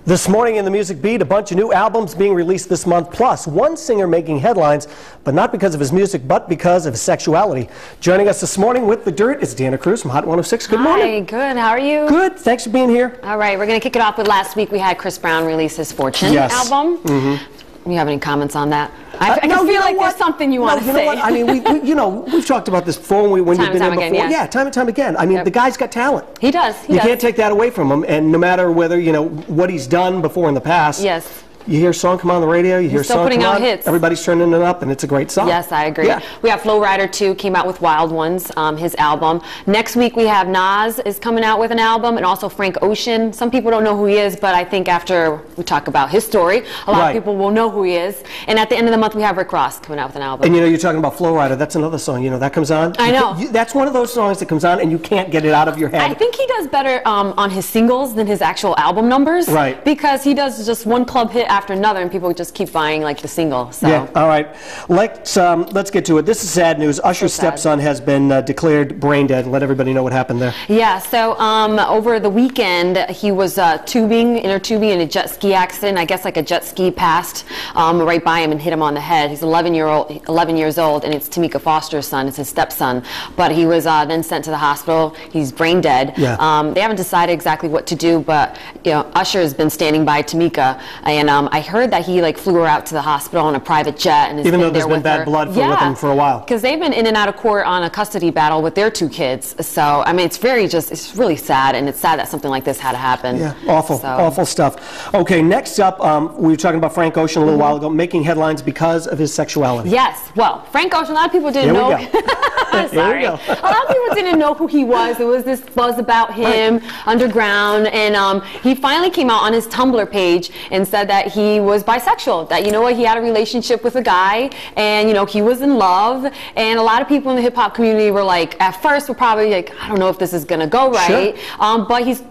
This morning in the Music Beat, a bunch of new albums being released this month, plus one singer making headlines, but not because of his music, but because of his sexuality. Joining us this morning with The Dirt is Deanna Cruz from Hot 106. Good morning. Hi, good. How are you? Good. Thanks for being here. All right, we're going to kick it off with last week. We had Chris Brown release his Fortune album. You have any comments on that? I feel like there's something you want to say. I mean, we've talked about this before when you've been in before. Yeah, time and time again. I mean, the guy's got talent. He does. You can't take that away from him. And no matter whether, what he's done before in the past. Yes. You hear a song come on the radio, you hear a song putting come out on, hits. Everybody's turning it up, and it's a great song. Yes, I agree. Yeah. We have Flo Rida 2 came out with Wild Ones, his album. Next week we have Nas is coming out with an album, and also Frank Ocean. Some people don't know who he is, but I think after we talk about his story, a lot of people will know who he is. And at the end of the month we have Rick Ross coming out with an album. And you're talking about Flo Rida, that's another song, that comes on. I know. That's one of those songs that comes on and you can't get it out of your head. I think he does better on his singles than his actual album numbers. Right. Because he does just one club hit after another, and people just keep buying like the single. So. Yeah. All right. Let's get to it. This is sad news. Usher's stepson has been declared brain dead. Let everybody know what happened there. Yeah. So over the weekend, he was inner tubing in a jet ski accident. I guess like a jet ski passed right by him and hit him on the head. He's 11 years old, and it's Tamika Foster's son. It's his stepson. But he was then sent to the hospital. He's brain dead. Yeah. They haven't decided exactly what to do, but Usher has been standing by Tamika, and I heard that he flew her out to the hospital on a private jet, and even though there's been bad blood with him for a while, because they've been in and out of court on a custody battle with their 2 kids. So I mean, it's really sad, and it's sad that something like this had to happen. Yeah, awful stuff. Okay, next up, we were talking about Frank Ocean a little while ago, making headlines because of his sexuality. Yes, well, Frank Ocean, a lot of people didn't know. Sorry. A lot of people didn't know who he was. There was this buzz about him underground, and he finally came out on his Tumblr page and said that he was bisexual, that he had a relationship with a guy, and he was in love. And a lot of people in the hip-hop community were at first were probably I don't know if this is gonna go right. Sure. But he's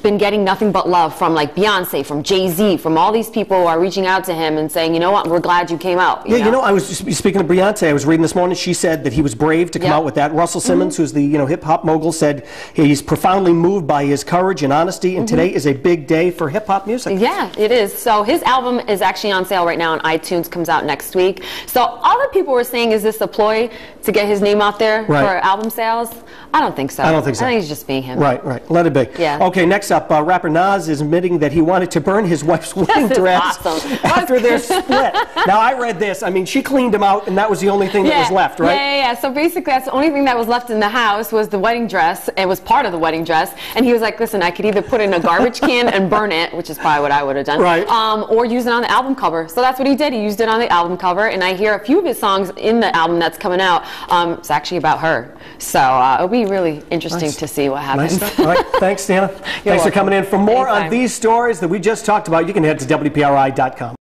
been getting nothing but love from Beyonce, from Jay-Z, from all these people who are reaching out to him and saying, what, we're glad you came out. I was just speaking of Beyonce. I was reading this morning. She said that he was brave to come out with that. Russell Simmons, who's the hip-hop mogul, said he's profoundly moved by his courage and honesty, and today is a big day for hip-hop music. Yeah, it is. So his album is actually on sale right now on iTunes, comes out next week. So other people were saying, is this a ploy to get his name out there for album sales? I don't think so. I don't think so. I think he's just being him. Right. Let it be. Yeah. Okay, next up, rapper Nas is admitting that he wanted to burn his wife's wedding dress after their split. Now, I read this. I mean, she cleaned him out, and that was the only thing that was left, right? Yeah. So basically, that's the only thing that was left in the house was the wedding dress. It was part of the wedding dress. And he was like, listen, I could either put it in a garbage can and burn it, which is probably what I would have done, or use it on the album cover. So that's what he did. He used it on the album cover, and I hear a few of his songs in the album that's coming out. It's actually about her. So it'll be really interesting to see what happens. Nice. All right. Thanks, Deanna. Thanks for coming in. For more on these stories that we just talked about, you can head to WPRI.com.